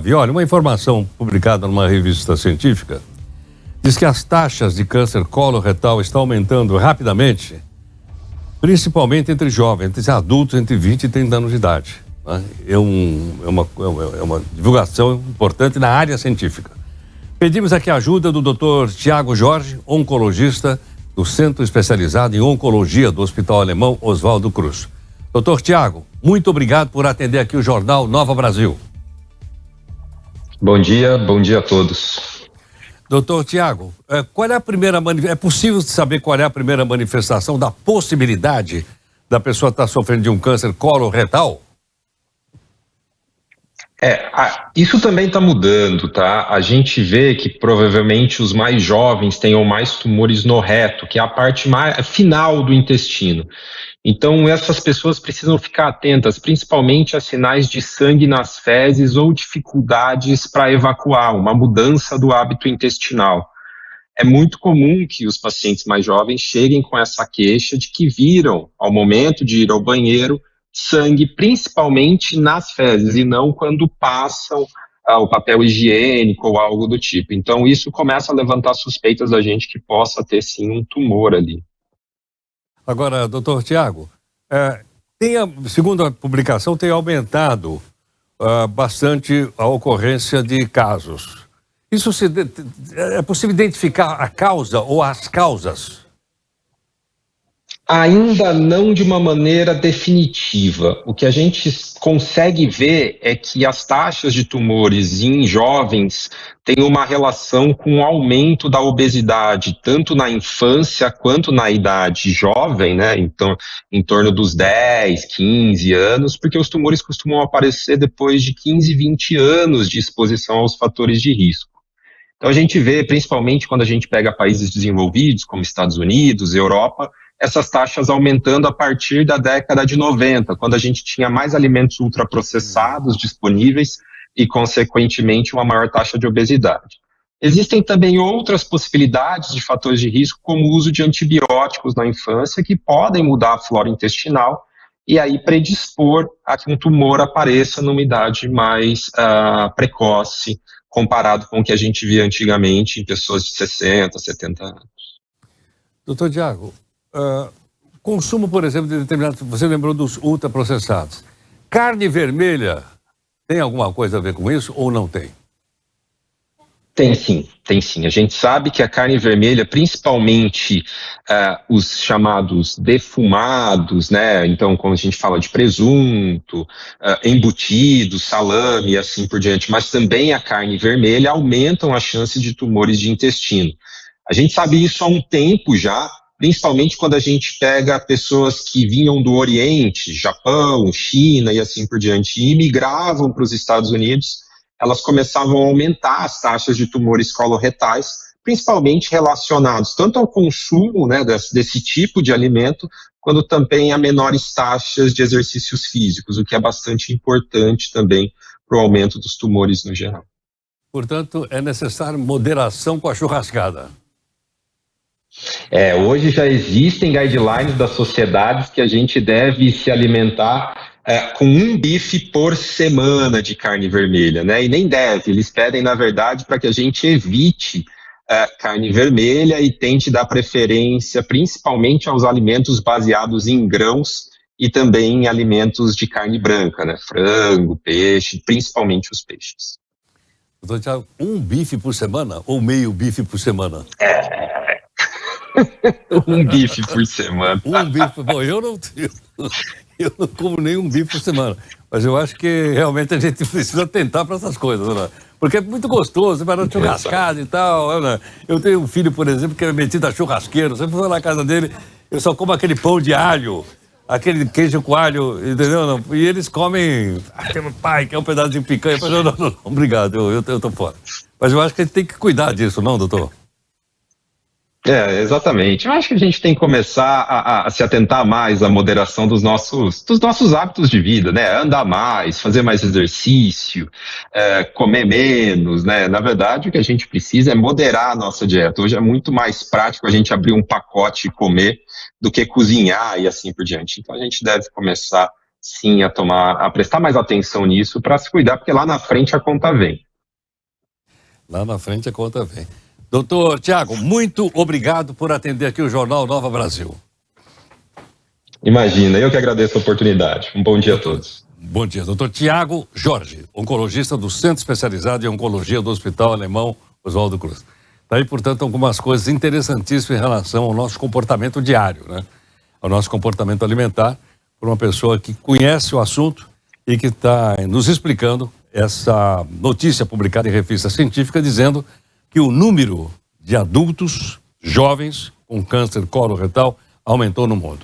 grave. Olha, uma informação publicada numa revista científica diz que as taxas de câncer coloretal estão aumentando rapidamente, principalmente entre jovens, entre adultos entre 20 e 30 anos de idade. Né? É uma divulgação importante na área científica. Pedimos aqui a ajuda do Dr. Tiago Jorge, oncologista do Centro Especializado em Oncologia do Hospital Alemão Oswaldo Cruz. Dr. Tiago, muito obrigado por atender aqui o Jornal Nova Brasil. Bom dia a todos. Doutor Tiago, qual é a primeira é possível saber qual é a primeira manifestação da possibilidade da pessoa estar sofrendo de um câncer coloretal? Isso também está mudando, tá? A gente vê que provavelmente os mais jovens tenham mais tumores no reto, que é a parte mais final do intestino. Então, essas pessoas precisam ficar atentas, principalmente a sinais de sangue nas fezes ou dificuldades para evacuar, uma mudança do hábito intestinal. É muito comum que os pacientes mais jovens cheguem com essa queixa de que viram, ao momento de ir ao banheiro, sangue principalmente nas fezes e não quando passam o papel higiênico ou algo do tipo. Então, isso começa a levantar suspeitas da gente que possa ter, sim, um tumor ali. Agora, doutor Tiago, segundo a publicação, tem aumentado bastante a ocorrência de casos. Isso é possível identificar a causa ou as causas? Ainda não de uma maneira definitiva. O que a gente consegue ver é que as taxas de tumores em jovens têm uma relação com o aumento da obesidade, tanto na infância quanto na idade jovem, né? Então, em torno dos 10, 15 anos, porque os tumores costumam aparecer depois de 15, 20 anos de exposição aos fatores de risco. Então, a gente vê, principalmente quando a gente pega países desenvolvidos, como Estados Unidos, Europa, essas taxas aumentando a partir da década de 90, quando a gente tinha mais alimentos ultraprocessados disponíveis e, consequentemente, uma maior taxa de obesidade. Existem também outras possibilidades de fatores de risco, como o uso de antibióticos na infância, que podem mudar a flora intestinal e aí predispor a que um tumor apareça numa idade mais precoce, comparado com o que a gente via antigamente em pessoas de 60, 70 anos. Doutor Tiago, consumo, por exemplo, de determinados... Você lembrou dos ultraprocessados. Carne vermelha tem alguma coisa a ver com isso ou não tem? Tem sim. A gente sabe que a carne vermelha, principalmente os chamados defumados, né? Então, quando a gente fala de presunto, embutido, salame e assim por diante, mas também a carne vermelha aumentam a chance de tumores de intestino. A gente sabe isso há um tempo já, principalmente quando a gente pega pessoas que vinham do Oriente, Japão, China e assim por diante, e migravam para os Estados Unidos, elas começavam a aumentar as taxas de tumores coloretais, principalmente relacionados tanto ao consumo, né, desse tipo de alimento, quanto também a menores taxas de exercícios físicos, o que é bastante importante também para o aumento dos tumores no geral. Portanto, é necessário moderação com a churrascada. Hoje já existem guidelines das sociedades que a gente deve se alimentar com um bife por semana de carne vermelha, né? E nem deve, eles pedem, na verdade, para que a gente evite carne vermelha e tente dar preferência principalmente aos alimentos baseados em grãos e também em alimentos de carne branca, né? Frango, peixe, principalmente os peixes. Doutor Tiago, um bife por semana ou meio bife por semana? Um bife por semana. Um bife, bom, eu não como nenhum bife por semana, mas eu acho que realmente a gente precisa tentar para essas coisas, né? Porque é muito gostoso, você vai na churrascada e tal, né? Eu tenho um filho, por exemplo, que é metido a churrasqueiro, você for na casa dele, eu só como aquele pão de alho, aquele queijo com alho, entendeu? E eles comem, pai, quer um pedaço de picanha, eu falo, não, obrigado, eu tô fora. Mas eu acho que a gente tem que cuidar disso, não, doutor? Exatamente. Eu acho que a gente tem que começar a se atentar mais à moderação dos nossos hábitos de vida, né? Andar mais, fazer mais exercício, comer menos, né? Na verdade, o que a gente precisa é moderar a nossa dieta. Hoje é muito mais prático a gente abrir um pacote e comer do que cozinhar e assim por diante. Então a gente deve começar sim a prestar mais atenção nisso para se cuidar, porque lá na frente a conta vem. Lá na frente a conta vem. Doutor Tiago, muito obrigado por atender aqui o Jornal Nova Brasil. Imagina, eu que agradeço a oportunidade. Um bom dia a todos. Bom dia, doutor Tiago Jorge, oncologista do Centro Especializado em Oncologia do Hospital Alemão Oswaldo Cruz. Daí, portanto, algumas coisas interessantíssimas em relação ao nosso comportamento diário, né? Ao nosso comportamento alimentar, por uma pessoa que conhece o assunto e que está nos explicando essa notícia publicada em revista científica dizendo que o número de adultos jovens com câncer coloretal aumentou no mundo.